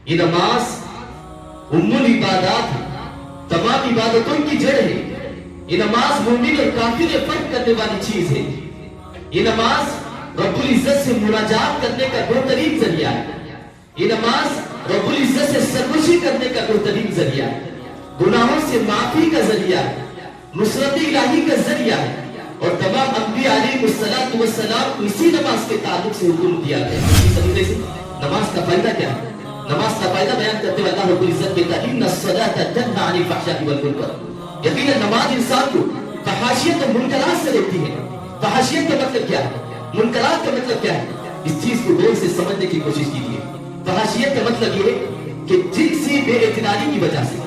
یہ نماز ام العبادات ہے، تمام عبادتوں کی جڑ ہے۔ یہ نماز مومن اور کافر میں فرق کرنے والی چیز ہے۔ یہ نماز رب العزت سے مناجات کرنے کا بہترین ذریعہ ہے۔ یہ نماز رب العزت سے سرکشی کرنے کا بہترین ذریعہ ہے، گناہوں سے معافی کا ذریعہ ہے، نصرت الہی کا ذریعہ ہے، اور تمام انبیاء علیہ السلام کو اسی نماز کے تعلق سے حکم دیا گیا۔ اسی طریقے سے نماز کا فائدہ کیا ہے؟ نماز کا فائدہ بیان کرتے ہوئے اللہ رب العزت کہتا ہے ان الصلاۃ تنہی عن الفحشاء والمنکر، یقیناً نماز انسان کو فحاشیت اور منکرات سے روکتی ہے۔ فحاشیت کا مطلب کیا ہے؟ منکرات کا مطلب کیا ہے؟ اس چیز کو غور سے سمجھنے کی کوشش کیجیے۔ فحاشیت کا مطلب یہ ہے کہ جنسی بے اعتدالی کی وجہ سے،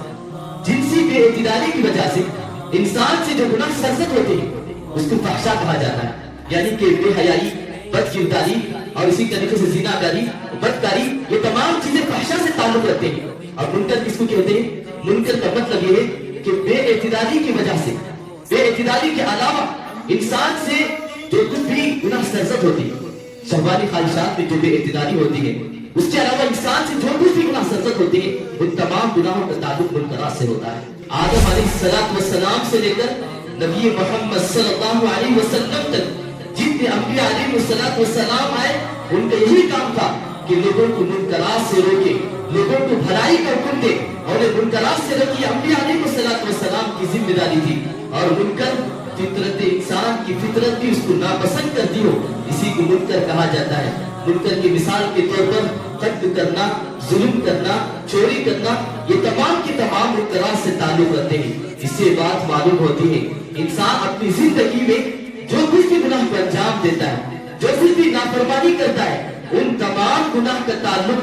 جنسی بے اعتدالی کی وجہ سے انسان سے جو گناہ سرزد ہوتے ہیں اس کو فحشا کہا جاتا ہے، یعنی کہ بے حیائی، بد کرداری اور اسی طریقے سے زنا کاری، بدکاری، یہ تمام چیزیں فحشا سے تعلق رکھتے ہیں۔ اور منکر کس کو کہتے ہیں؟ منکر کا مطلب یہ ہے کہ بے اعتدالی کی وجہ سے، بے اعتدالی کے علاوہ انسان سے جو کچھ بھی گناہ سرزد ہوتی ہے، شہوانی خواہشات میں جو بے اعتدالی ہوتی ہے، اس کے علاوہ انسان سے جو کچھ بھی گناہ سرزد ہوتے ہیں ان تمام گناہوں کا تعلق منکرات سے ہوتا ہے۔ آدم علیہ السلام سے لے کر نبی محمد صلی اللہ علیہ وسلم تک جتنے انبیاء علیہ السلام آئے ان کا یہی کام تھا کہ لوگوں کو منکرات سے روکے، لوگوں کو بھلائی کا حکم دے اور منکرات سے روکے۔ انبیاء علیہ السلام کی ذمہ داری تھی، اور منکر فطرت انسان کی فطرت بھی اس کو ناپسند کرتی ہو، اسی کو منکر کہا جاتا ہے۔ منکر کی مثال کے طور پر قتل کرنا، ظلم کرنا، چوری کرنا، یہ تمام کے تمام منکرات سے تعلق رکھتے ہیں۔ اس سے بات معلوم ہوتی ہے انسان اپنی زندگی میں جو کچھ بھی گناہ کو انجام دیتا ہے، جو کچھ بھی نافرمانی کرتا ہے، ان تمام گناہ کا تعلق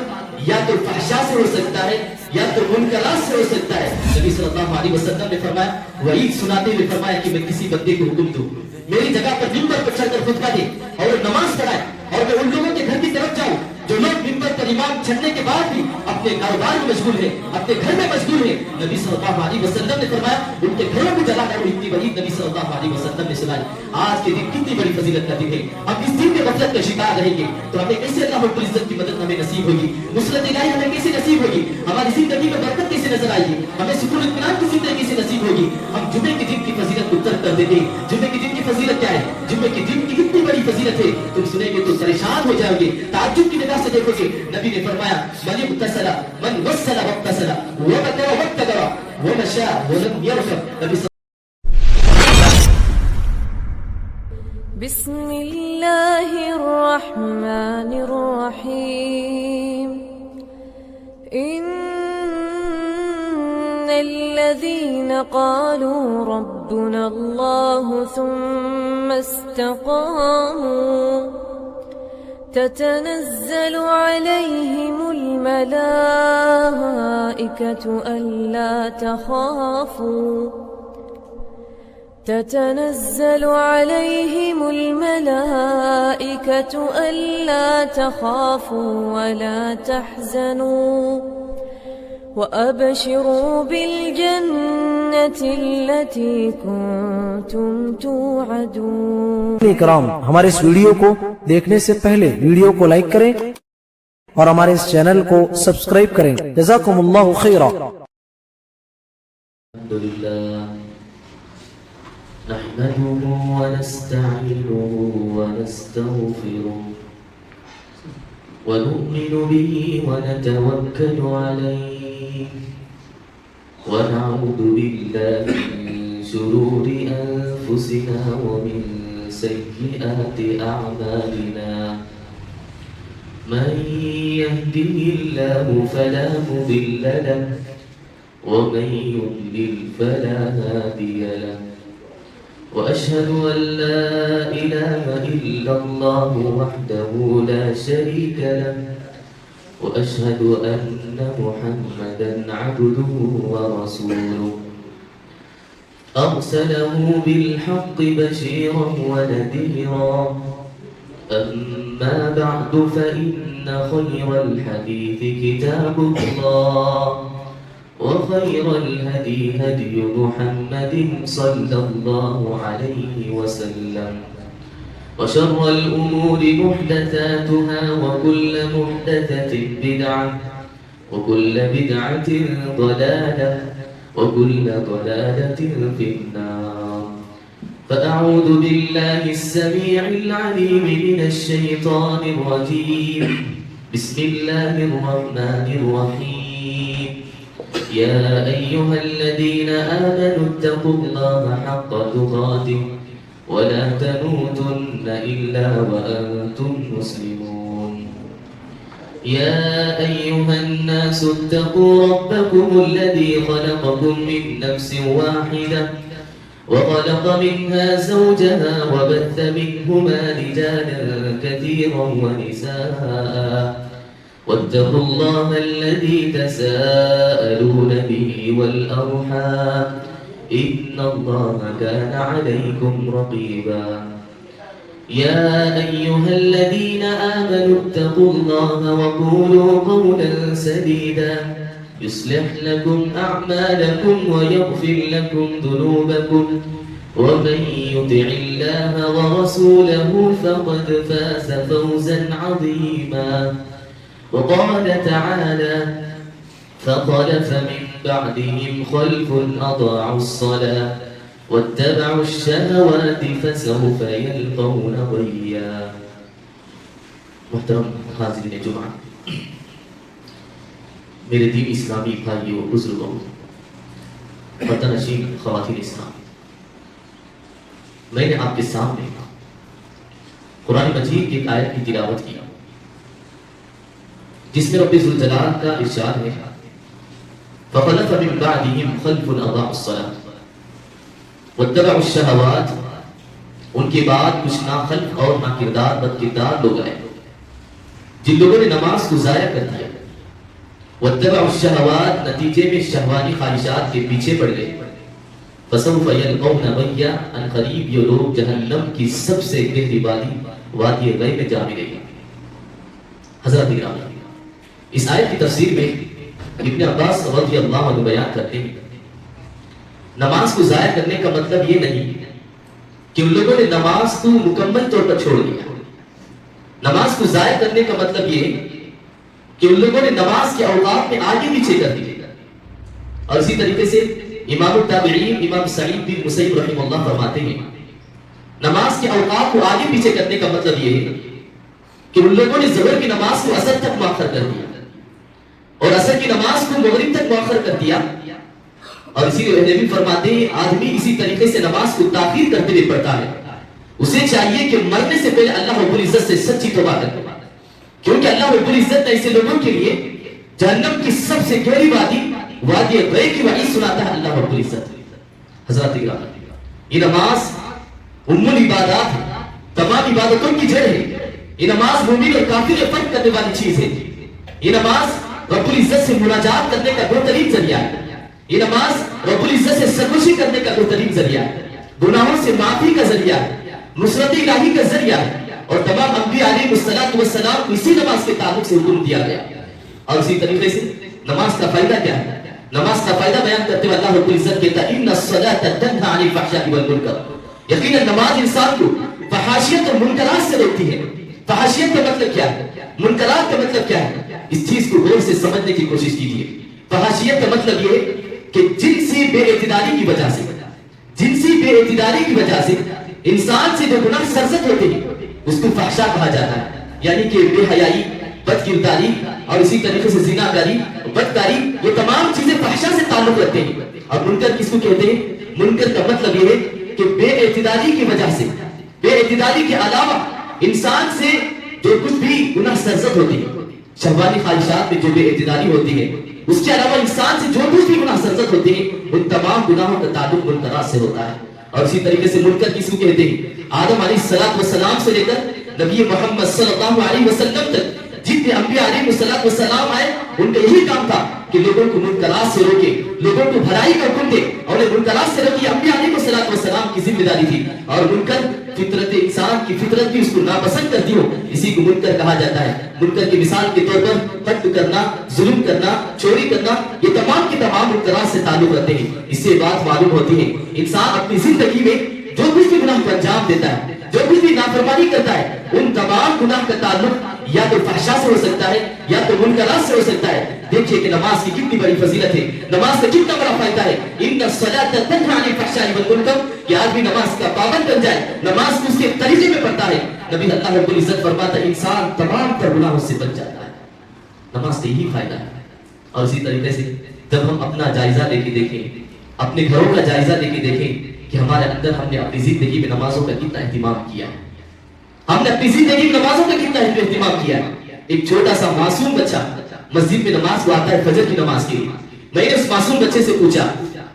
یا تو فحشا سے ہو سکتا ہے یا تو منکرات سے ہو سکتا ہے۔ نبی صلی اللہ علیہ وسلم نے فرمایا، وعید سناتے ہوئے فرمایا کہ میں کسی بندے کو حکم دوں میری جگہ پر منبر پر چڑھ کر خطبہ دے اور نماز پڑھائے، اور میں ان لوگوں کے گھر کی طرف جاؤں جو لوگ منبر پر امام چڑھنے کے بعد بھی اپنے کاروبار میں مشغول ہیں، اپنے گھر میں مشغول ہیں۔ نبی صلی اللہ علیہ وسلم نے فرمایا ان کے گھروں کو جلا کر اتنی بڑی نبی صلی اللہ علیہ وسلم نے سنائی۔ آج کے دن کتنی بڑی فضیلت کا دن ہے، ہم اس دن میں غفلت کا شکار رہیں گے تو ہمیں کیسے اللہ رب العزت کی مدد ہمیں نصیب ہوگی، نصرت الہی ہمیں کیسے نصیب ہوگی، ہماری زندگی میں برکت کیسے نظر آئے گی، ہمیں سکون اطمینان کی زندگی سے نصیب ہوگی۔ ہم جمعے کے دن کی فضیلت کو ترک کر دیتے ہیں۔ جمعے کے دن کی فضیلت کیا ہے؟ جمعے کے دن کی کتنی بڑی فضیلت ہے، تم سنیں گے تو پریشان ہو جاؤ گے، تعجب کی نگاہ سے دیکھو گے۔ نبی نے فرمایا من اغتسل من غسل واغتسل وبكر وابتدر ومشى ولم يرفث۔ نبی بسم اللہ الرحمن الرحیم ان الذين قالوا ربنا الله ثم استقاموا تتنزل عليهم الملائكة ألا تخافوا تتنزل عليهم الملائكة ألا تخافوا ولا تحزنوا وأبشروا بالجنة التي كنتم توعدون۔ اکرام، ہمارے اس ویڈیو کو دیکھنے سے پہلے ویڈیو کو لائک کریں اور ہمارے اس چینل کو سبسکرائب کریں۔ جزاکم اللہ خیرا۔ الحمدللہ نحمده ونستعينه ونستغفره ونؤمن به ونتوكل عليه ونعوذ بالله من شرور أنفسنا ومن سيئات أعمالنا من يهده الله فلا مضل له ومن يضلل فلا هادي له وأشهد أن لا إله إلا الله وحده لا شريك له وأشهد أن محمدا عبده ورسوله أرسله بالحق بشيرا ونذيرا أما بعد فإن خير الحديث كتاب الله وخير الهدي هدي محمد صلى الله عليه وسلم وشر الأمور محدثاتها وكل محدثة بدعة وكل بدعة ضلالة وكل ضلالة في النار. فأعوذ بالله السميع العليم من الشيطان الرجيم. بسم الله الرحمن الرحيم. يا أيها الذين آمنوا اتقوا الله حق تقاته ولا تموتن إلا وأنتم مسلمون. يا أيها الناس اتقوا ربكم الذي خلقكم من نفس واحدة وخلق منها زوجها وبث منهما رجالا كثيرا ونساء واتقوا الله الذي تساءلون به والأرحام إن الله كان عليكم رقيبا. يا أيها الذين آمنوا اتقوا الله وقولوا قولا سديدا يصلح لكم أعمالكم ويغفر لكم ذنوبكم ومن يطع الله ورسوله فقد فاز فوزا عظيما. وقال تعالى فخلف من بعدهم خلف أضاعوا الصلاة واتبعوا الشهوات فسوف يلقون غيا. محترم حاضرین جمعہ، میرے دین اسلامی بھائیوں، بزرگوں، پردہ نشین خواتین اسلام، میں نے آپ کے سامنے قرآن مجید کی ایک آیت کی تلاوت کی جس میں رب ذوالجلال کا ارشاد ہے فَخَلَفَ مِن بَعْدِهِمْ خَلْفٌ أَضَاعُوا الصَّلَاةَ وَاتَّبَعُوا الشَّهَوَاتِ. ان کے بعد کچھ ناخلف اور ناکردار بدکردار لوگ آئے جن لوگوں نے نماز کو ضائع کر دیا. وَاتَّبَعُوا الشَّهَوَاتِ، نتیجے میں شہوانی خواہشات کے پیچھے پڑ گئے. فَسَوْفَ يَلْقَوْنَ غَيًّا، ان قریب یہ لوگ جہنم کی سب سے گہری وادی غی میں جا ملیں گے. حضرت گرامی، اس آیت کی تفسیر میں ابن عباس رضی اللہ عنہ بیان کرتے ہیں نماز کو ضائع کرنے کا مطلب یہ نہیں کہ ان لوگوں نے نماز کو مکمل طور پر چھوڑ دیا. نماز کو ضائع کرنے کا مطلب یہ کہ ان لوگوں نے نماز کے اوقات میں آگے پیچھے کر دیا. اور اسی طریقے سے امام التابعین امام سعید بن مسیب رحمہ اللہ فرماتے ہیں نماز کے اوقات کو آگے پیچھے کرنے کا مطلب یہ ہے کہ ان لوگوں نے ظہر کی نماز کو عصر تک مؤخر کر دیا اور عصر کی نماز کو مغرب تک مؤخر کر دیا. اور اسی لیے نبی فرماتے ہیں آدمی اسی طریقے سے نماز کو تاخیر کرتے ہوئے پڑھتا ہے. اسے چاہیے کہ مرنے سے پہلے اللہ رب العزت سے سچی توبہ کرے، کیونکہ اللہ رب العزت نے ایسے لوگوں کے لیے جہنم کی سب سے گہری وادی غی کی وعید سناتا ہے اللہ رب العزت. حضرات گرامی، یہ نماز ام العبادات ہے، تمام عبادتوں کی جڑ ہے. یہ نماز مومن اور کافر میں فرق کرنے والی چیز ہے. یہ نماز رب العزت سے مناجات کرنے کا بہترین ذریعہ ہے. یہ نماز رب العزت سے سرکشی کرنے کا بہترین ذریعہ ہے، گناہوں سے معافی کا ذریعہ ہے، نصرت الہی کا ذریعہ ہے. اور تمام انبیاء علیہ السلام کو اسی نماز کے تعلق سے حکم دیا گیا. اور اسی طریقے سے نماز کا فائدہ کیا ہے؟ نماز کا فائدہ بیان کرتے ہوئے اللہ رب العزت کہتا ہے ان الصلاۃ تنہی عن الفحشاء والمنکر. یقیناً نماز انسان کو فحاشیت اور منکرات سے روکتی ہے. فحاشیت کا مطلب کیا ہے؟ منکرات کا مطلب کیا ہے؟ اس چیز کو غور سے سمجھنے کی کوشش کیجیے. فحاشیت کا مطلب یہ ہے کہ جنسی بے اعتدالی کی وجہ سے انسان سے جو گناہ سرزد ہوتے ہیں اس کو فحشا کہا جاتا ہے. یعنی کہ بے حیائی، بد کرداری اور اسی طریقے سے زناکاری، بدکاری، یہ تمام چیزیں فحشا سے تعلق رکھتے ہیں. اور منکر کس کو کہتے ہیں؟ منکر کا مطلب یہ ہے کہ بے اعتدالی کی وجہ سے، بے اعتدالی کے علاوہ انسان سے جو کچھ بھی گناہ سرزد ہوتے ہیں، شہوانی خواہشات میں جو بے اعتدالی ہوتی ہے، اس کے علاوہ انسان سے جو کچھ بھی گناہ سرزد ہوتے ہیں ان تمام گناہوں کا تعلق منکرات سے ہوتا ہے. اور اسی طریقے سے منکر کس کو کہتے ہیں؟ آدم علیہ السلام سے لے کر نبی محمد صلی اللہ علیہ وسلم تک جتنے انبیاء علیہ السلام آئے ان کا یہی کام تھا کہ لوگوں کو منکرات سے روکے، لوگوں کو بھلائی کا حکم دے اور منکرات سے روکے. انبیاء علیہ السلام کی ذمہ داری تھی. اور منکر فطرت انسان کی فطرت بھی اس کو ناپسند کرتی ہو، اسی کو منکر کہا جاتا ہے. منکر کی مثال کے طور پر قتل کرنا، ظلم کرنا، چوری کرنا، یہ تمام کے تمام منکرات سے تعلق رکھتے ہیں. اس سے بات معلوم ہوتی ہے انسان اپنی زندگی میں جو کچھ بھی گناہ کو انجام دیتا ہے، جو کچھ بھی نافرمانی کرتا ہے، ان تمام گناہ کا تعلق یا تو فحشا سے ہو سکتا ہے یا تو منکرات سے ہو سکتا ہے. دیکھیے کہ نماز کی کتنی بڑی فضیلت ہے, نماز کا کتنا بڑا فائدہ ہے. ان الصلاۃ تنہی عن الفحشاء والمنکر, کہ آدمی نماز کا پابند بن جائے, نماز کو اس کے طریقے میں پڑھتا ہے. نبی اللہ رب العزت فرماتا ہے انسان تمام تر گناہوں سے بچ جاتا ہے. نماز کا یہی فائدہ ہے. اور اسی طریقے سے جب ہم اپنا جائزہ لے کے دیکھیں, اپنے گھروں کا جائزہ لے کے دیکھیں کہ ہمارے اندر ہم نے اپنی زندگی میں نمازوں کا کتنا اہتمام کیا ہے, ہم نے اپنی زندگی میں نمازوں کا کتنا اہتمام کیا ہے. ایک چھوٹا سا معصوم بچہ مسجد میں نماز کو آتا ہے فجر کی نماز کے لیے. میں نے اس معصوم بچے سے پوچھا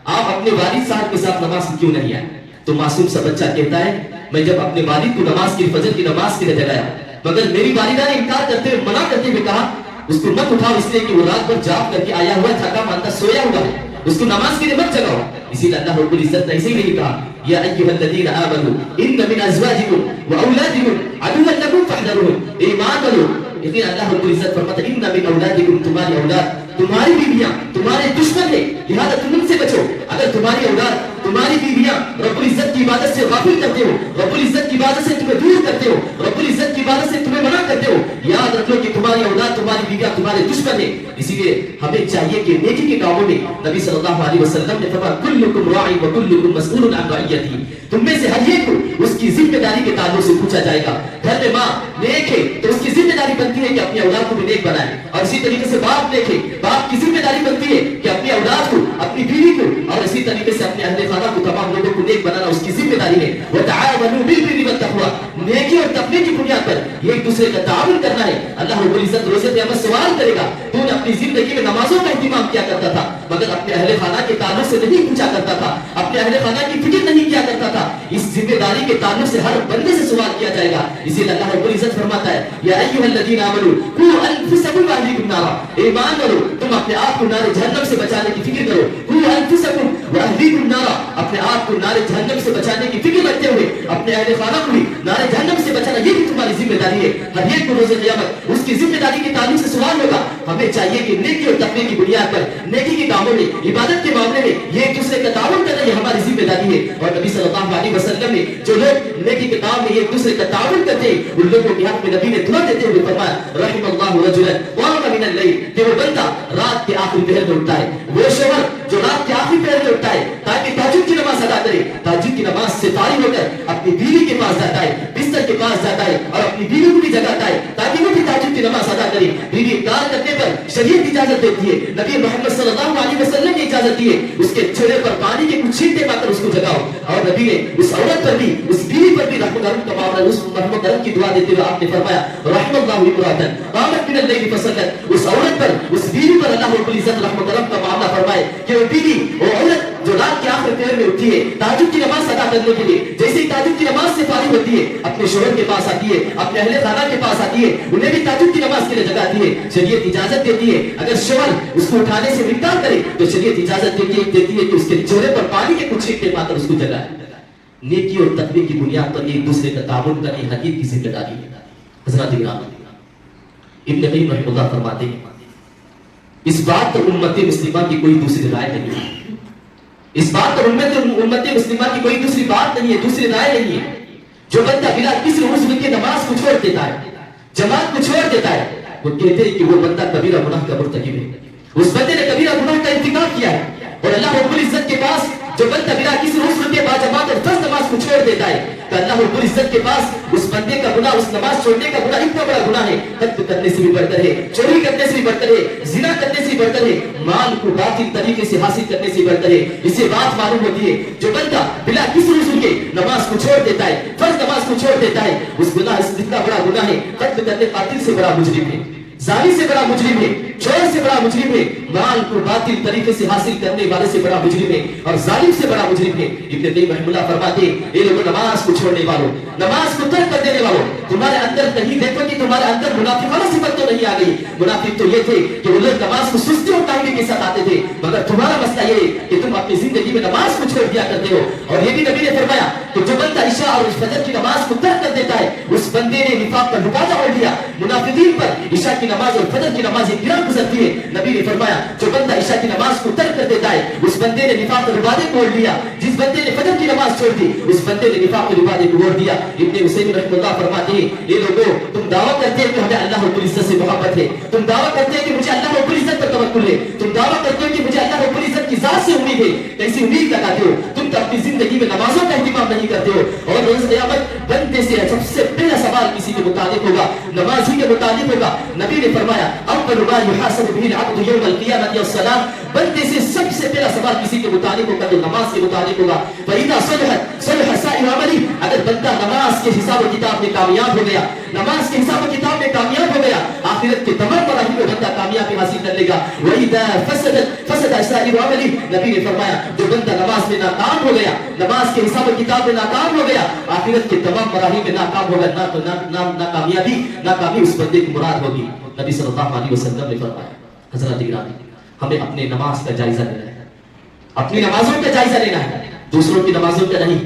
آپ اپنے والد صاحب کے ساتھ نماز کیوں نہیں آئے؟ تو معصوم سا بچہ کہتا ہے میں جب اپنے والد کو نماز کی فجر کی نماز کے لیے جگایا, مگر میری والدہ نے انکار کرتے ہوئے منع کرتے ہوئے کہا اس کو مت اٹھاؤ اس لیے کہ وہ رات بھر جاگ کر کے آیا ہوا تھکا مانتا سویا ہوا ہے, اس کو نماز کے لیے مت جگاؤ. اسی لیے اللہ رب العزت نے ایسے ہی نہیں کہا یا ایھا الذین آمنوا ان من ازواجکم واولادکم عدوا لکم فاحذروہم, ایمان والو یقین اللہ رب العزت فرماتا ہے ان من اولادکم, تمہاری اولاد تمہاری بیویاں تمہارے دشمن ہیں, لہذا تم ان سے بچو. اگر تمہاری اولاد تمہاری بیویاں رب العزت کی عبادت سے غافل کرتے ہو, رب العزت کی عبادت سے تمہیں دور کرتے ہو, رب العزت کی عبادت سے تمہیں منع کرتے ہو, یاد رکھو کہ تمہاری اولاد تمہاری بیویاں تمہارے دشمن ہیں. اسی لیے ہمیں چاہیے کہ نیکی کے کاموں میں نبی صلی اللہ علیہ وسلم نے فرمایا کلکم راع و کلکم مسئول عن رعیتہ, تم میں سے ہر ایک کو اس کی ذمہ داری کے تعلق سے پوچھا جائے گا. گھر میں ماں نیک ہے تو اس کی ذمہ داری بنتی ہے کہ اپنی اولاد کو بھی نیک بنائے, اور اسی طریقے سے باپ نیک ہے, باپ کی ذمہ داری بنتی ہے کہ اپنی اولاد کو, اپنی بیوی کو, اور اسی طریقے سے اپنے اہل خانہ کو, تمام لوگوں کو نیک بنانا اس کی ذمہ داری ہے. وتعاونوا بالبر والتقوى, نیکی اور تقوی کی بنیاد پر ایک دوسرے کا تعاون کرنا ہے. اللہ رب العزت روز قیامت سوال کرے گا تو نے اپنی زندگی میں نمازوں کا اہتمام کیا کرتا تھا مگر اپنے اہل خانہ کے تعلق سے نہیں پوچھا کرتا تھا, اپنے اہل خانہ کی فکر نہیں کیا کرتا تھا. اس ذمہ داری کے تعلق سے ہر بندے سے سوال کیا جائے گا. اسی لیے اللہ رب العزت فرماتا ہے یا ایھا الذین آمنوا قوا انفسکم واہلیکم نارا, ایمان والو تم اپنے آپ کو نار جہنم سے بچانے کی فکر کرو. قوا انفسکم واہلیکم نارا, اپنے آپ کو نار جہنم سے بچانے کی فکر رکھتے ہوئے اپنے اہل خانہ کو بھی نار جہنم سے بچانا یہ بھی تمہاری ذمہ داری ہے. ہر ایک کو روز قیامت اس کی ذمہ داری کے تعلق سے سوال ہوگا. ہمیں چاہیے کہ نیکی اور تقوی کی بنیاد پر نیکی کے کاموں میں, عبادت کے معاملے میں یہ ایک دوسرے کا تعاون کرنا یہ ہماری ذمہ داری ہے. اور نبی صلی اللہ علیہ وسلم نے جو لوگ نیکی کے کام میں ایک دوسرے کا تعاون کرتے ہیں ان لوگوں کے حق میں نبی نے دعا دیتے ہوئے فرمایا رحم اللہ رجلا قام من اللیل, کہ وہ بندہ رات کے آخری پہر میں اٹھتا ہے, وہ شوہر جو رات کے آخری پہر میں اٹھتا ہے تاکہ تہجد کی نماز ادا کرے, تہجد کی نماز سے فارغ ہو کر اپنی بیوی کے پاس جاتا ہے, بستر کے پاس جاتا ہے اور اپنی بیوی کو بھی جگاتا ہے تاکہ وہ بھی تہجد کی نماز ادا کرے. بیوی انکار کرنے پر شریعت اجازت دیتی ہے, نبی محمد صلی اللہ علیہ وسلم نے اجازت دی ہے اس کے چہرے پر پانی کے کچھ چھینٹے پا کر اس کو جگاؤ. اور نبی نے اس عورت پر بھی, اس بیوی پر بھی رحم کرم کا معاملہ, اس رحم کرم کی دعا دیتے ہوئے آپ نے فرمایا رحم اللہ امرأۃ قامت من اللیل فصلت, اس عورت پر, اس بیوی پر اللہ رب العزت رحم کرم کا معاملہ فرمائے کہ وہ بیوی, وہ عورت جو رات کے آخر پہر میں اٹھتی ہے تہجد کی نماز ادا کرنے کے لیے, جیسے ہی تہجد کی نماز سے فارغ ہوتی ہے اپنے شوہر کے پاس آتی ہے, اپنے اہل خانہ کے پاس آتی ہے, انہیں بھی تہجد کی نماز کے لیے جگاتی ہے. شریعت اجازت دیتی ہے اگر شوہر اس کو اٹھانے سے انکار کرے تو شریعت اجازت دیتی ہے کہ اس کے چہرے پر پانی کے کچھ چھینٹے پا کر اس کو جگائے. نیکی اور تقوی کی بنیاد پر ایک دوسرے کا تعاون کرنا یہ حقیقی ذمہ داری ہے. حضرات گرامی, ابن قیم رحمہ اللہ فرماتے ہیں اس بات پر امت مسلمہ کی کوئی دوسری رائے نہیں ہے, اس بات پر امت مسلمہ کی کوئی دوسری بات نہیں ہے, دوسری رائے نہیں ہے. جو بندہ بلا کسی عذر کے نماز کو چھوڑ دیتا ہے, جماعت کو چھوڑ دیتا ہے, وہ کہتے ہیں کہ وہ بندہ کبیرہ گناہ کا مرتکب ہے, اس بندے نے کبیرہ گناہ کا ارتکاب کیا ہے. اور اللہ رب العزت کے پاس جو بندہ بلا کسی عذر کے با جماعت اور فرض نماز کو چھوڑ دیتا ہے تو اللہ رب العزت کے پاس اس بندے کا گناہ, اس نماز چھوڑنے کا گناہ اتنا بڑا گناہ ہے, قتل کرنے سے بھی بڑھ کر ہے, چوری کرنے سے بھی بڑھ کر ہے, زنا کرنے سے بھی بڑھ کر ہے, مال کو باطل طریقے سے حاصل کرنے سے بھی بڑھ کر ہے. اس سے بات معلوم ہوتی ہے جو بندہ بلا کسی عذر کے نماز کو چھوڑ دیتا ہے, فرض نماز کو چھوڑ دیتا ہے, اس گناہ اس اتنا بڑا گناہ ہے, قتل کرنے قاتل سے بڑا مجرم ہے, زانی سے بڑا مجرم ہے, چور سے بڑا مجرم ہے, مال کو باطل طریقے سے حاصل کرنے والے سے بڑا مجرم ہے, اور ظالم سے بڑا مجرم ہے. ابن قیم رحمہ اللہ فرماتے ہیں اے لوگوں نماز کو چھوڑنے والوں, نماز کو ترک کر دینے والوں, تمہارے اندر کہیں دیکھو کہ تمہارے اندر منافقانہ صفت تو نہیں آ گئی. منافق تو یہ تھے کہ وہ لوگ نماز کو سستی اور تانگی کے ساتھ آتے تھے, مگر تمہارا مسئلہ یہ ہے کہ تم اپنی زندگی میں نماز کو چھوڑ دیا کرتے ہو. اور یہ بھی نبی نے فرمایا کہ جو بندہ عشاء اور فجر کی نماز کو ترک کر دیتا ہے اس بندے نے نفاق پر رکاوٹ ڈال دیا، منافقین پر عشاء کی نماز اور فجر کی نماز گرا گزرتی ہے۔ نبی نے فرمایا جو بندہ عشاء کی نماز کو ترک کر دیتا ہے اس بندے نے نفاق پر رکاوٹ موڑ لیا، جس بندے نے فجر کی نماز چھوڑ دی اس بندے نے نفاق پر رکاوٹ موڑ دیا۔ ابن حسین رحمہ اللہ فرماتے ہیں یہ لوگوں تم دعویٰ کرتے ہیں کہ ہمیں اللہ رب العزت سے محبت ہے، تم دعویٰ کرتے ہیں کہ مجھے اللہ رب العزت پر توکل ہے، تم دعویٰ کرتے ہو کہ مجھے اللہ رب العزت کی ذات سے امید ہے، کیسی امید لگاتے ہو؟ تم تو اپنی زندگی میں نمازوں کا اہتمام نہیں کرتے ہو۔ اور روز قیامت بندے سے سب سے پہلا سوال کسی کے متعلق ہوگا، نمازی کے متعلق ہوگا۔ نبی نے فرمایا اول ما یحاسب به العبد یوم القیامۃ الصلاۃ، بندے سے سب سے پہلا سوال کسی کے متعلق ہوگا تو نماز کے متعلق ہوگا۔ فإذا صلحت صلح سائر عمله، اگر بندہ نماز کے حساب و کتاب میں کامیاب ہو گیا، نماز کے حساب و کتاب میں کامیاب ہو گیا، آخرت کے تمام مراحل میں بندہ کامیابی حاصل کر لے گا۔ وإذا فسدت فسد سائر عمله، نبی نے فرمایا جو بندہ نماز میں ناکام ہو گیا، نماز کے حساب و کتاب میں ناکام ہو گیا، آخرت کے تمام مراحل میں ناکام ہوگا، ناکامی اس بندے کی مراد ہوگی۔ نبی صلی اللہ علیہ وسلم نے فرمایا حضرات گرامی ہمیں اپنے نماز کا جائزہ لینا ہے، اپنی نمازوں کا جائزہ لینا ہے، دوسروں کی نمازوں کا نہیں،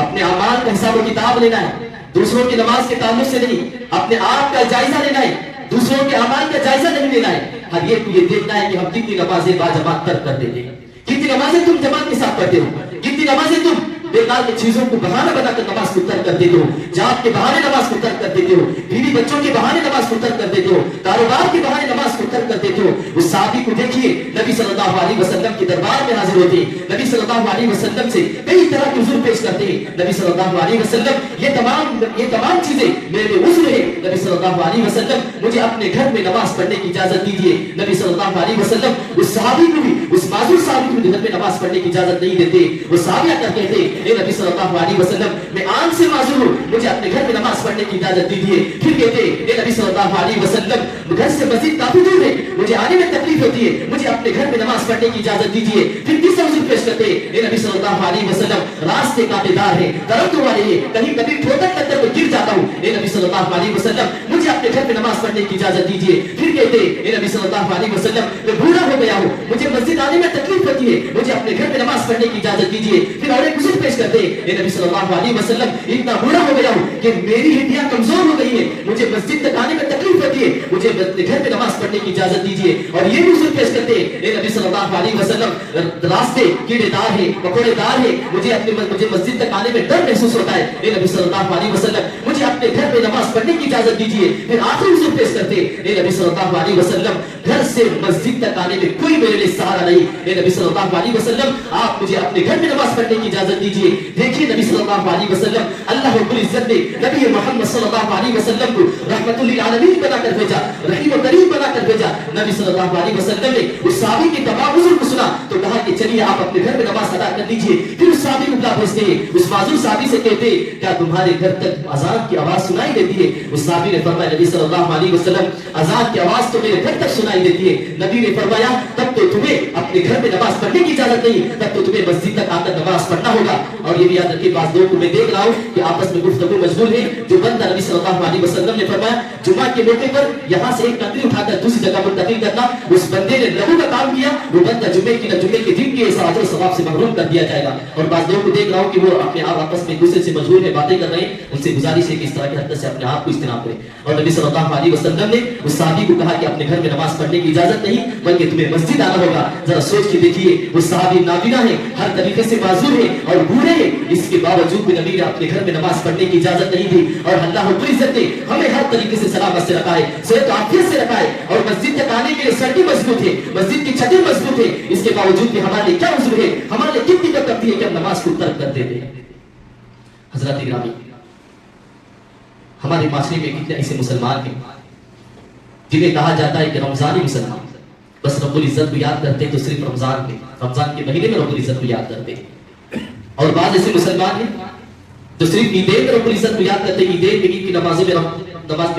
اپنے اعمال کا حساب و کتاب لینا ہے، دوسروں کی نماز کے تعلق سے نہیں، اپنے آپ کا جائزہ لینا ہے، دوسروں کے اعمال کا جائزہ نہیں لینا ہے۔ ہر ایک کو یہ دیکھنا ہے کہ ہم کتنی نمازیں باجماعت ترک کر دیتے ہیں، کتنی نمازیں تم جماعت کے ساتھ پڑھتے ہو، کتنی نمازیں تم بیکار کی چیزوں کو بہانہ بنا کر نماز کو ترک کر دیتے ہو، جات کے بہانے نماز کو ترک کر دیتے ہو، بیوی بچوں کے بہانے نماز کو ترک کر دیتے ہو، کاروبار کے بہانے نماز کو ترک کر دیتے ہو۔ اس صحابی کو دیکھیے نبی صلی اللہ علیہ وسلم کے دربار میں حاضر ہوتے ہیں، نبی صلی اللہ علیہ وسلم سے کئی طرح کے عذر پیش کرتے ہیں، نبی صلی اللہ علیہ وسلم یہ تمام چیزیں میرے لیے عذر ہے، نبی صلی اللہ علیہ وسلم مجھے اپنے گھر میں نماز پڑھنے کی اجازت دیجیے۔ نبی صلی اللہ علیہ وسلم اس صحابی کو بھی، اس معذور صحابی کو بھی گھر میں نماز پڑھنے کی اجازت نہیں دیتے۔ وہ صحابیہ کہتے تھے اے نبی صلی اللہ علیہ وسلم میں آن سے معذور ہوں، مجھے اپنے گھر میں نماز پڑھنے کی اجازت دیجیے۔ پھر کہتے اے نبی صلی اللہ علیہ وسلم گھر سے مسجد کافی دور ہے، مجھے آنے میں تکلیف ہوتی ہے، مجھے اپنے گھر میں نماز پڑھنے کی اجازت دیجیے۔ پھر تیسرا عذر پیش کرتے اے نبی صلی اللہ علیہ وسلم راستے کانٹے دار ہیں، درختوں والے ہیں، کہیں کبھی ٹھوکر لگ کر گر جاتا ہوں، اے نبی صلی اللہ علیہ وسلم مجھے اپنے گھر میں نماز پڑھنے کی اجازت دیجیے۔ پھر کہتے اے نبی صلی اللہ علیہ وسلم میں بوڑھا ہو گیا ہوں، مجھے مسجد آنے میں تکلیف ہوتی ہے، مجھے اپنے گھر میں نماز پڑھنے کی اجازت دیجیے۔ پھر اور ایک عذر پیش کرتے اے نبی صلی اللہ علیہ وسلم اتنا بوڑھا ہو گیا ہوں کہ میری ہڈیاں کمزور ہو گئی ہیں، مجھے مسجد تک آنے میں تکلیف ہوتی ہے، مجھے اپنے گھر میں نماز پڑھنے کی اجازت دیجیے۔ اور یہ بھی عذر پیش کرتے اے نبی صلی اللہ علیہ وسلم راستے کیڑے دار ہیں، مکوڑے دار ہیں، مجھے مسجد تک آنے میں ڈر محسوس ہوتا ہے، اے نبی صلی اللہ علیہ وسلم مجھے اپنے گھر میں نماز پڑھنے کی اجازت دیجیے۔ پھر آخری عذر پیش کرتے اے نبی صلی اللہ علیہ وسلم گھر سے مسجد تک آنے میں کوئی میرے لیے سہارا نہیں، اے نبی صلی اللہ علیہ وسلم آپ مجھے اپنے گھر میں نماز پڑھنے کی اجازت دیجیے۔ دیکھیے نبی صلی اللہ علیہ وسلم اللہ رب العزت نے نبی محمد صلی اللہ علیہ وسلم کو رحمت للعالمین بنا کر بھیجا، رحیم و کریم بنا کر بھیجا۔ نبی صلی اللہ علیہ وسلم نے اس صحابی کے تمام عذر کو سنا تو کہا کہ چلیے آپ اپنے گھر میں نماز ادا کر لیجیے۔ پھر اس صحابی کو بلا بھیجتے ہیں، اس معذور صحابی سے کہتے کیا تمہارے گھر تک اذان کی آواز سنائی دیتی ہے؟ اس صحابی نے فرمایا نبی صلی اللہ علیہ وسلم اذان کی آواز تو میرے گھر تک سنائی دیتی ہے۔ نبی نے فرمایا تب تو تمہیں اپنے گھر میں نماز پڑھنے کی اجازت نہیں، تب تو تمہیں مسجد تک آ کر نماز پڑھنا ہوگا۔ اور یہ بھی یاد رکھیے بعض لوگوں کو میں دیکھ رہا ہوں کہ آپس میں گفتگو مشغول ہے، جو بندہ نبی صلی اللہ علیہ وسلم نے فرمایا جمعہ کے موقع پر یہاں سے ایک کنکری اٹھا کر دوسری جگہ منتقل کرنا، اس بندے نے لہو کا کام کیا، وہ بندہ جمعے کے دن کے اجر و ثواب سے محروم کر دیا جائے گا۔ اور بعض لوگوں کو دیکھ رہا ہوں کہ وہ اپنے آپ آپس میں دوسرے سے مشغول ہے، باتیں کر رہے ہیں، ان سے گزارش ہے کہ اس طرح کی حرکت سے اپنے آپ کو اجتناب کریں۔ اور نبی صلی اللہ علیہ وسلم نے اس صحابی کو کہا کہ اپنے گھر میں نماز پڑھنے کی اجازت نہیں بلکہ تمہیں مسجد آنا ہوگا۔ ذرا سوچ کے دیکھیے وہ صحابی نابینا ہے، ہر طریقے سے معذور ہے اور بوڑھے ہیں، اس کے باوجود بھی نبی نے اپنے گھر میں نماز پڑھنے کی اجازت نہیں دی۔ اور اللہ رب العزت نے ہمیں ہر طریقے سے سلامت سے رکھا ہے، صحت و عافیت سے رکھا ہے، اور مسجد تک آنے کے لیے سڑکیں مضبوط ہے، مسجد کی چھتیں مضبوط ہے، اس کے باوجود بھی ہمارے لیے کیا عذر ہے، ہمارے لیے کتنی کرتی ہے کہ ہم نماز کو ترک کر دیتے ہیں۔ حضرات گرامی ہمارے معاشرے میں کتنے ایسے مسلمان ہیں جنہیں کہا جاتا ہے کہ رمضانی مسلمان، بس رب العزت کو یاد کرتے تو صرف رمضان کے مہینے میں رب العزت کو یاد کرتے، اور بعض ایسے مسلمان ہیں جو صرف عیدین میں رب العزت کو یاد کرتے، عیدین میں عید کی نماز میں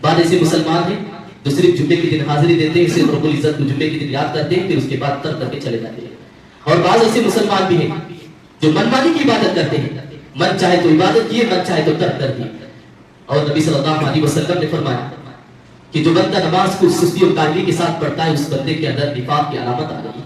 بعض ایسے مسلمان ہیں جو صرف جمعے کے دن حاضری دیتے ہیں، صرف رب العزت کو جمعے کے دن یاد کرتے ہیں، پھر اس کے بعد ترک کر کے چلے جاتے ہیں۔ اور بعض ایسے مسلمان بھی ہیں جو منمانی کی عبادت کرتے ہیں، من چاہے تو عبادت کیے، من چاہے تو ترک کر دیے۔ اور نبی صلی اللہ علیہ وسلم نے فرمایا کہ جو بندہ نماز کو سستی اور کاہلی کے ساتھ پڑھتا ہے، اس بندے کے اندر نفاق کی علامت آ گئی ہے۔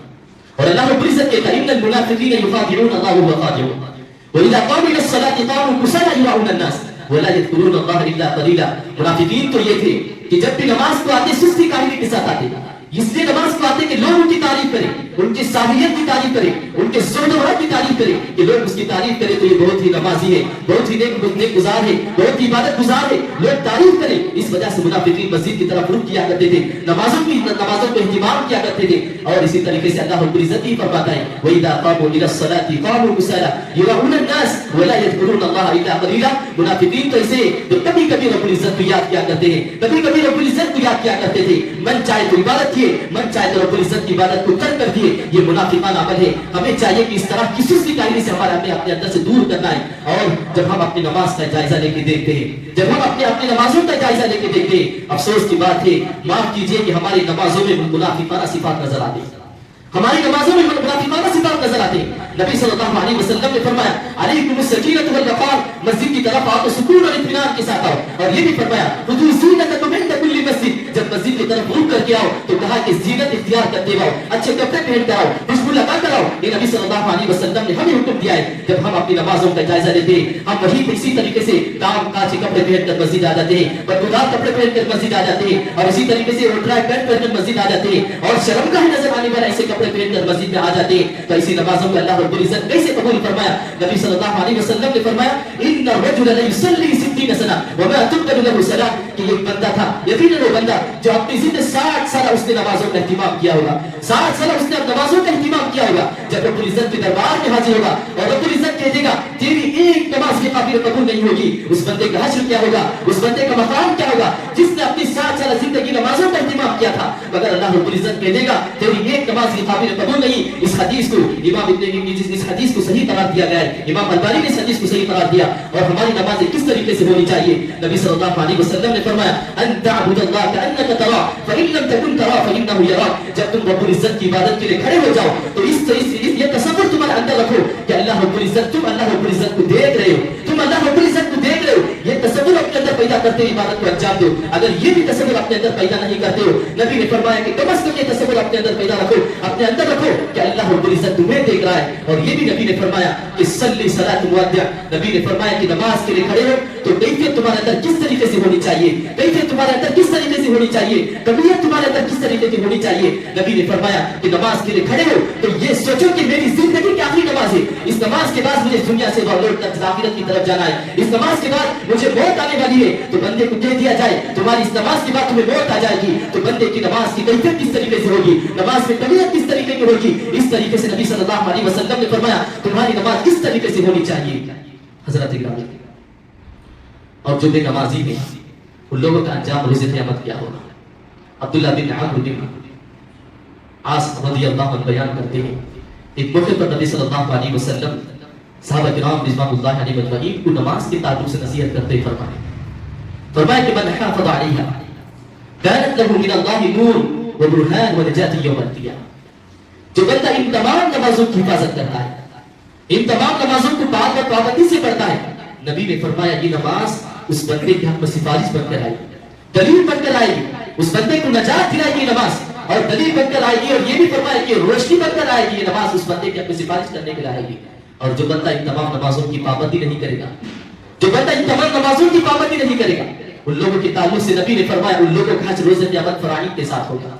اور اللہ رب العزت کہتا ہے ان المنافقین یخادعون اللہ وهو خادعهم، وَإِذَا قَامُوا إِلَى الصَّلَاةِ قَامُوا كُسَالَىٰ يُرَاءُونَ النَّاسَ وَلَا يَذْكُرُونَ اللَّهَ إِلَّا قَلِيلًا. منافقین تو یہ تھے کہ جب بھی نماز کو آتے سستی کاہلی کے ساتھ آتے، اس لیے نماز کو آتے کہ لوگ ان کی تعریف کریں، ان کی صاحبیت کی تعریف کریں، ان کے زہد و ورع کی تعریف کریں، کہ لوگ اس کی تعریف کریں تو یہ بہت ہی نمازی ہے، بہت ہی نیک گزار ہے، بہت ہی عبادت گزار ہے، لوگ تعریف کریں. اس وجہ سے منافقین مسجد کی طرف رخ کیا کرتے تھے، نمازوں کو اہتمام کیا کرتے تھے. اور اسی طریقے سے اللہ رب العزت ہی فرماتا ہے وَإِذَا قَامُوا إِلَى الصَّلَاةِ قَامُوا كُسَالَىٰ يُرَاءُونَ النَّاسَ وَلَا يَذْكُرُونَ اللَّهَ إِلَّا قَلِيلًا. منافقین تو ایسے جو کبھی کبھی رب العزت کو یاد کیا کرتے ہیں، کبھی کبھی رب العزت کو یاد کیا کرتے تھے، من چاہے تو عبادت کیے، من چاہے تو رب العزت کی عبادت کو ترک کر دیے. یہ منافقانہ عمل ہے. ہمیں چاہیے کہ اس طرح کی سستی کاہلی سے ہمارے اپنے اندر سے دور کرنا ہے. اور جب ہم اپنی نماز کا جائزہ لے کے دیکھتے ہیں، جب ہم اپنی نمازوں کا جائزہ لے کے دیکھتے ہیں، افسوس کی بات ہے، معاف کیجئے کہ ہماری نمازوں میں منافقانہ صفات نظر آتی ہیں، ہماری نمازوں میں منافقانہ صفات نظر آتے ہیں. نبی صلی اللہ علیہ وسلم نے فرمایا علیکم السکینۃ والوقار، مسجد کی طرف آؤ تو سکون اور اطمینان کے ساتھ آؤ. اور یہ بھی فرمایا خذوا زینتکم عند کل مسجد، جب مسجد کی طرف رخ کر کے آؤ تو کہا کہ زینت اختیار کرتے آؤ، اچھے کپڑے پہن کر آؤ، خوشبو لگا کر آؤ. یہ نبی صلی اللہ علیہ وسلم نے ہمیں حکم دیا ہے. جب ہم اپنی نمازوں کا جائزہ لیتے ہیں، ہم وہی اسی طریقے سے دام کاچے کپڑے پہن کر مسجد آ جاتے ہیں، بدبودار کپڑے پہن کر مسجد آ جاتے ہیں، اور اسی طریقے سے اولٹرا پینٹ پہن کر مسجد آ جاتے ہیں، اور شرم کا نظر آنے والا ایسے کپڑے پہن کر مسجد میں آ جاتے ہیں. تو ایسی نمازوں کو اللہ رب العزت کیسے قبول فرمایا؟ نبی صلی اللہ علیہ وسلم نے فرمایا ان الرجل لیصلی 60 سنہ وما تقبل له صلاۃ، کہ ایک بندہ تھا، یقیناً وہ بندہ جو اپنی زندگی 60 سال اس نے نمازوں کا اہتمام کیا ہوگا، 60 سال اس نے نمازوں کا اہتمام کیا ہوگا. جب رب العزت کے دربار میں حاضر ہوگا اور رب العزت کہہ دے گا تیری ایک نماز کے قابل قبول نہیں ہوگی، اس بندے کا حشر کیا ہوگا، اس بندے کا مقام کیا ہوگا جس نے اپنی 60 سال زندگی نمازوں کا اہتمام کیا تھا. مگر اللہ رب العزت کہہ دے گا تیری ایک نماز کے قابل قبول نہیں. اس حدیث کو امام اس حدیث کو صحیح قرار دیا گیا ہے، امام البانی نے اس حدیث کو صحیح قرار دیا. اور ہماری نمازیں کس طریقے سے ہونی چاہیے؟ نبی صلی اللہ علیہ وسلم نے فرمایا ان تعبد اللہ کانک تراه فان لم تكن تراه فانه يراك. جب تم رب العزت کی عبادت کے لیے کھڑے ہو جاؤ تو یہ تصور تمہارے اندر رکھو کہ اللہ رب العزت، تم اللہ رب العزت کو دیکھ رہے ہو، تم اللہ رب العزت کو دیکھ رہے ہو. یہ تصور اپنے اندر پیدا کرتے ہوئے عبادت کو انجام دو. اگر یہ بھی تصور اپنے اندر پیدا نہیں کرتے ہو، نبی نے فرمایا کہ کم از کم یہ تصور اپنے اندر پیدا رکھو، اپنے اندر رکھو کہ اللہ رب العزت تمہیں دیکھ رہا ہے. اور یہ بھی نبی نے فرمایا کہ صلی صلاۃ مودع، نبی نے فرمایا کہ نماز کے لیے کھڑے ہو تو کیفیت تمہارے اندر کس طریقے سے ہونی چاہیے، کیفیت تمہارے اندر کس طریقے سے ہونی چاہیے، کمیت تمہارے اندر کس طریقے کی ہونی چاہیے. نبی نے فرمایا کہ نماز کے لیے کھڑے ہو تو یہ سوچو کہ میری زندگی کی آخری نماز ہے، اس نماز کے بعد مجھے دنیا سے لوٹ کر آخرت کی طرف جانا ہے، اس نماز کے بعد مجھے موت آنے والی ہے. تو بندے کو کہہ دیا جائے تمہاری اس نماز کے بعد تمہیں موت آ جائے گی، تو بندے کی نماز کی کیفیت کس طریقے سے ہوگی، نماز میں کمیت کس طریقے کی ہوگی. اس طریقے سے نبی صلی اللہ علیہ وسلم نے فرمایا تمہاری نماز کس طریقے سے ہونی چاہیے. حضرت گرامی، اور جو بے نمازی ہیں ان لوگوں کا انجام روز قیامت کیا ہوگا؟ عبداللہ بن عمرو بن عاص رضی اللہ عنہ بیان کرتے ہیں ایک موقع پر نبی صلی اللہ علیہ وسلم صحابہ کرام رضوان اللہ علیہ مجمعین کو نماز کے تعلق سے نصیحت کرتے فرمایا کہ من حافظ علیہا كانت له من اللہ نور وبرهان ونجات یوم القیامہ. جو بندہ ان تمام نمازوں کی حفاظت کرتا ہے، ان تمام نمازوں کو پابندی سے پڑھتا ہے، نبی نے فرمایا یہ نماز اس بندے کے حق میں سفارش بن کر آئے گی، دلیل بن کر آئے گی، اس بندے کو نجات دلائے گی نماز، اور دلیل بن کر آئے گی. اور یہ بھی فرمایا کہ روشنی بن کر آئے گی یہ نماز، اس بندے کے حق میں سفارش کرنے کے لیے آئے گی. اور جو بندہ ان تمام نمازوں کی پابندی نہیں کرے گا، جو بندہ ان تمام نمازوں کی پابندی نہیں کرے گا، ان لوگوں کے تعلق سے نبی نے فرمایا ان لوگوں کا حشر روز قیامت فرعون کے ساتھ ہوگا.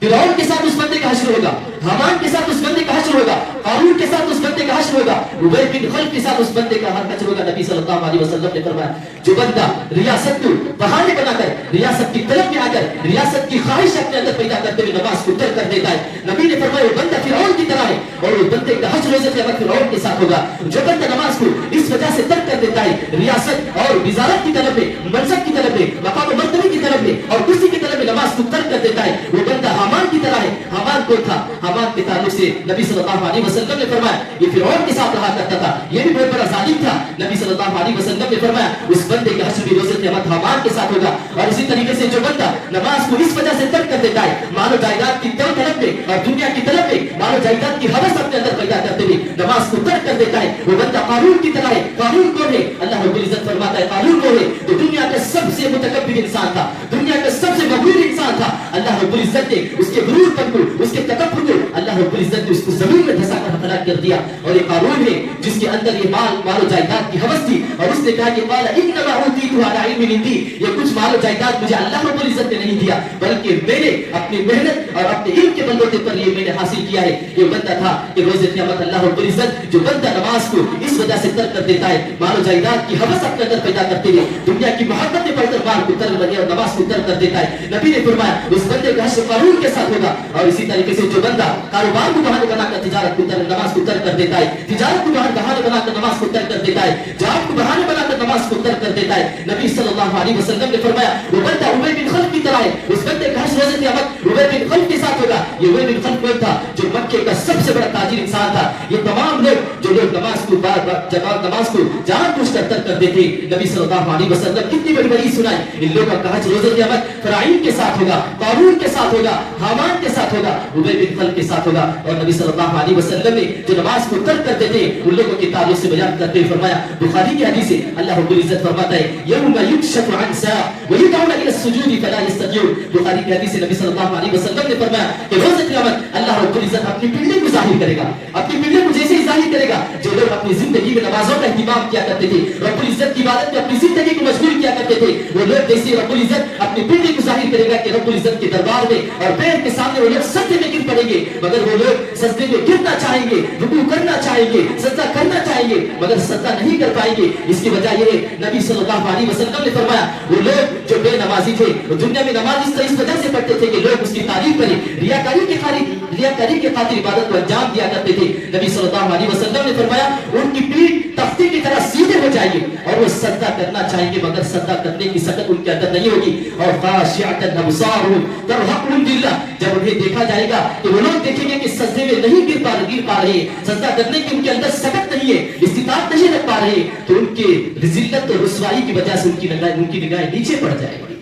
فرعون کے ساتھ اس بندے کا حشر ہوگا، حامان کے ساتھ اس بندے کا حشر ہوگا، قارون کے ساتھ اس بندے کا حشر ہوگا، ابی بن خلف کے ساتھ اس بندے کا حشر ہوگا. نبی صلی اللہ علیہ وسلم نے فرمایا جو بندہ ریاست کو بہانے بنا کر، ریاست کی طلب میں آ کر، ریاست کی خواہش اپنے اندر پیدا کرتے ہوئے نماز کو ترک کر دیتا ہے، نبی نے فرمایا وہ بندہ فرعون کی طرح ہے، اور وہ بندے کا حشر روز قیامت فرعون کے ساتھ ہوگا. جو بندہ نماز کو اس وجہ سے ترک کر دیتا ہے ریاست اور وزارت کی طلب میں، منصب کی طلب میں، مقام و مرتبے کی طلب میں اور کرسی کی طلب میں نماز کو ترک کر دیتا ہے، وہ بندہ حامان کی طرح ہے. حامان کو تھا، حامان کے تعلق سے نبی صلی اللہ علیہ وسلم نے فرمایا یہ فرعون کے ساتھ رہا کرتا تھا، یہ بھی بہت بڑا ظالم تھا. نبی صلی اللہ علیہ وسلم نے فرمایا اس بندے کا حشر بھی روز قیامت حامان کے ساتھ ہوگا. اور اسی طریقے سے جو بندہ نماز کو اس وجہ سے ترک کر دیتا ہے مال و جائیداد کی طلب میں اور دنیا کی طلب میں، مال و جائیداد کی ہوس اپنے اندر پیدا کرتے ہوئے نماز کو ترک کر دیتا ہے، وہ بندہ قارون کی طرح ہے. قارون کون ہے؟ اللہ رب العزت فرماتا ہے قارون کون ہے؟ تو دنیا کا سب سے متکبر انسان تھا، دنیا کا سب سے مغرور انسان تھا. اللہ رب العزت نے اس کے غرور پر کو، اس کے تکبر کو اللہ رب العزت نے اس کو زمین میں دھسا کر ہلاک کر دیا. اور یہ قارون ہے جس کے اندر یہ مال و جائیداد کی ہوس تھی, اور اس نے کہا کہ قال انما اوتیتہ علی علم عندی, یہ کچھ مال و جائیداد مجھے اللہ رب العزت نے نہیں دیا بلکہ میں نے اپنی محنت اور اپنے علم کے بلبوتے پر یہ میں نے حاصل کیا ہے. یہ بندہ تھا کہ روز قیامت اللہ رب العزت جو بندہ نماز کو اس وجہ سے ترک کر دیتا ہے, مال و جائیداد کی ہوس اپنے اندر پیدا کرتے ہوئے دنیا کی محبت میں پڑھ کر مال کو ترک لگے اور نماز کو ترک کر دیتا ہے, نبی نے فرمایا اس بندے کا حشر قارون کے ساتھ ہوگا. اور اسی طریقے سے جو بندہ کاروبار کو بہانے بنا کر تجارت کو نماز کو ترک کر دیتا ہے, تجارت کو بہانے بنا کر نماز کو ترک کر دیتا ہے, جہاد کو بہانے بنا کر نماز کو ترک کر دیتا ہے, نبی صلی اللہ علیہ وسلم نے فرمایا وہ بندہ ابی بن خلف کی طرح ہے. اس بندے کا حشر روز قیامت ابی بن خلف کے ساتھ ہوگا. یہ ابی بن خلف کون تھا؟ جو مکے کا سب سے بڑا تاجر انسان تھا. یہ تمام لوگ جو لوگ نماز کو نماز کو جان بوجھ کر ترک کر دیتے, نبی صلی اللہ علیہ وسلم کتنی بڑی بڑی سنائی. ان لوگوں کا حشر روز قیامت فرعون کے ساتھ ہوگا, قارون کے ساتھ ہوگا, حامان کے ساتھ ہوگا, ابی بن خلف کے ساتھ ہوگا. اور نبی صلی اللہ علیہ وسلم نے جو نماز کو ترک کرتے تھے ان لوگوں کے تعلق سے بیان کرتے ہوئے فرمایا, بخاری کی حدیث ہے, اللہ رب العزت فرماتا ہے یوم یکشف عن ساق ویدعون الی السجود فلا یستطیعون. بخاری کی حدیث ہے, نبی صلی اللہ علیہ وسلم نے فرمایا کہ روز قیامت اللہ رب العزت اپنی پنڈلی کو ظاہر کرے گا, اپنی پنڈلی کو جیسے ہی ظاہر کرے گا جو لوگ اپنی زندگی میں نمازوں کا اہتمام کیا کرتے تھے, رب العزت کی عبادت میں اپنی زندگی کو مشغول کیا کرتے تھے, وہ لوگ جیسے رب العزت اپنی پنڈلی کو ظاہر کرے گا کہ رب العزت کے دربار میں اور پیر کے سامنے وہ لوگ سجدے میں گر پڑیں گے, مگر وہ لوگ سجدے میں گرنا چاہیں گے, رکوع کرنا چاہیں گے, سجدہ کرنا چاہیں گے, مگر سجدہ نہیں کر پائیں گے. اس کی وجہ یہ ہے, نبی صلی اللہ علیہ وسلم نے فرمایا وہ لوگ جو بے نمازی تھے وہ دنیا میں نماز اس وجہ سے پڑھتے تھے کہ لوگ اس کی تعریف کریں, ریاکاری کے خاطر عبادت کو انجام دیا کرتے تھے. نبی صلی اللہ علیہ وسلم نے فرمایا ان کی پیٹھ تختے کی طرح سیدھے ہو جائے گی اور وہ سجدہ کرنا چاہیں گے مگر سجدہ کرنے کی سکت ان کے اندر نہیں ہوگی. اور خاشعۃ ابصارهم ترهقهم ذلہ, جب انہیں دیکھا جائے گا کہ وہ لوگ دیکھیں گے کہ سجدے میں نہیں گر پا رہے, سجدہ کرنے کی ان کے اندر سکت نہیں ہے, استطاعت نہیں رکھ پا رہے, تو ان کے ذلت اور رسوائی کی وجہ سے ان کی نگاہیں نیچے پڑ جائے گی.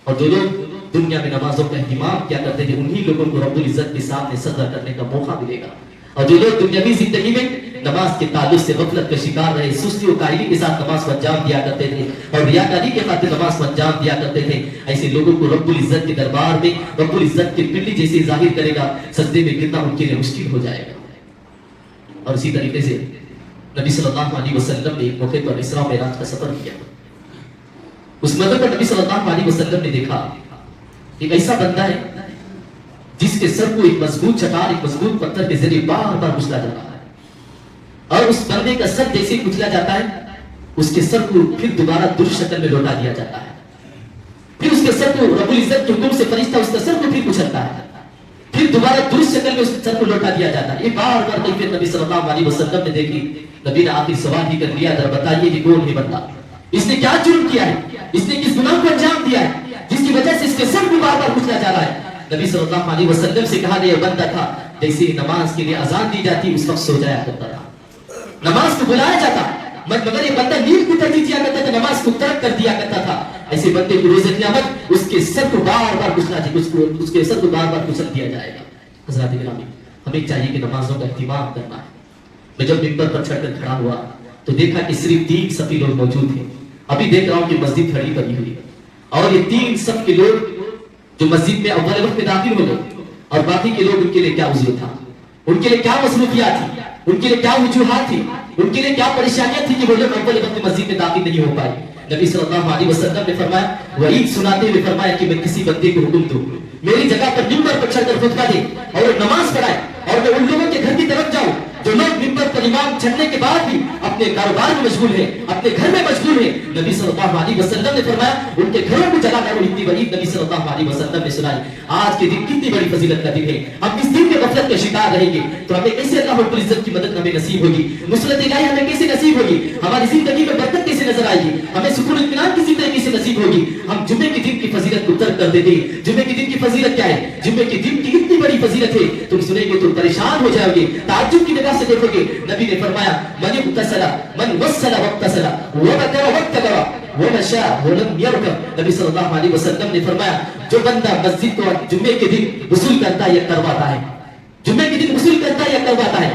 اور جو لوگ دنیا میں نمازوں کا اہتمام کیا کرتے تھے انہی لوگوں کو رب العزت کے سامنے سجدہ کرنے کا موقع ملے گا. اور جو لوگ دنیاوی زندگی میں نماز کے تعلق سے غفلت کا شکار رہے, سستی و کاہلی کے ساتھ نماز کو انجام دیا کرتے تھے اور ریاکاری کے خاطر نماز کو انجام دیا کرتے تھے, ایسے لوگوں کو رب العزت کے دربار میں رب العزت کی پنڈلی جیسے ظاہر کرے گا, سجدے میں گرنا ان کے لیے مشکل ہو جائے گا. اور اسی طریقے سے نبی صلی اللہ علیہ وسلم نے ایک موقع پر اسراء و معراج کا سفر کیا. اس موقع پر نبی صلی اللہ علیہ وسلم نے دیکھا ایک ایسا بندہ ہے جس کے سر کو ایک مضبوط چٹان, ایک مضبوط پتھر کے ذریعے بار بار کچلا جا رہا ہے, اور اس بندے کا سر جیسے کچلا جاتا ہے اس کے سر کو پھر دوبارہ درست شکل میں لوٹا دیا جاتا ہے. پھر اس کے سر کو رب العزت کے حکم سے فرشتہ اس کا سر کو پھر کچلتا ہے, پھر دوبارہ درست شکل میں اس سر کو لوٹا دیا جاتا ہے. یہ بار بار کیفیت نبی صلی اللہ علیہ وسلم نے دیکھی. نبی نے آخر سوال ہی کر لیا, ذرا بتائیے کہ کون ہے بندہ, اس نے کیا جرم کیا ہے, اس نے کس گناہ کو انجام دیا ہے جس کی وجہ سے اس کے سر کو بار بار کچلا جا رہا ہے. نبی صلی اللہ علیہ وسلم سے کہا گیا بندہ تھا جیسے نماز کے لیے اذان دی جاتی اس وقت سو جایا کرتا تھا, نماز کو بلایا جاتا مگر یہ بندہ نیند کو ترجیح دیا کرتا تھا, نماز کو ترک کر دیا کرتا تھا. ایسے بندے کو روز قیامت اس کے سر کو بار بار اس کے سر کو بار بار کچل دیا جائے گا. حضرات گرامی, ہمیں چاہیے کہ نمازوں کا اہتمام کرنا ہے. میں جب ممبر پر چڑھ کر کھڑا ہوا تو دیکھا کہ صرف 3 صفی لوگ موجود ہیں. ابھی دیکھ رہا ہوں کہ مسجد کھڑی پڑی ہوئی ہے اور یہ 3 صف کے لوگ جو مسجد میں اول وقت میں داخل ہو گئے, اور باقی کے لوگ ان کے لیے کیا عذر تھا, ان کے لیے کیا مصروفیات تھی, ان کے لیے کیا وجوہات تھی, ان کے لیے کیا پریشانیاں تھی کہ وہ لوگ اول وقت میں مسجد میں داخل نہیں ہو پائے. نبی صلی اللہ علیہ وسلم نے فرمایا, وعید سناتے ہوئے فرمایا کہ میں کسی بندے کو حکم دوں میری جگہ پر ممبر پر چڑھ کر خطبہ دے اور نماز پڑھائے, اور میں ان لوگوں کے گھر کی طرف جاؤں جو لوگ ممبر پر امام چڑھنے کے بعد بھی اپنے کاروبار میں مشغول ہیں, اپنے گھر میں مشغول ہیں. نبی صلی اللہ علیہ وسلم نے فرمایا ان کے گھروں کو جلانا. اور اتنی بڑی نبی صلی اللہ علیہ وسلم نے سنائی. آج کے دن کتنی بڑی فضیلت کا دن ہے, ہم اس دن کے غفلت کے شکار رہیں گے تو ہمیں کیسے اللہ رب العزت کی مدد ہمیں نصیب ہوگی, نصرت الہی ہمیں کیسے نصیب ہوگی, ہماری زندگی میں برکت کیسے نظر آئے گی, ہمیں سکون اطمینان کی زندگی کیسے نصیب ہوگی. ہم جمعے کے دن کی فضیلت کو ترک کر دیتے ہیں. جمعے کے دن کی فضیلت کیا ہے, جمعے کے دن کی اتنی بڑی فضیلت ہے تم سنیں گے تو پریشان ہو جاؤ گے, تعجب کی نگاہ سے دیکھو گے. نبی نے فرمایا من اغتسل من وصل واغتسل وبكر وابتكر ومشى ولم يركب. نبی صلی اللہ علیہ وسلم نے فرمایا جو بندہ مسجد کو جمعے کے دن غسل کرتا ہے یا کرواتا ہے, جمعے کے دن غسل کرتا ہے یا کرواتا ہے,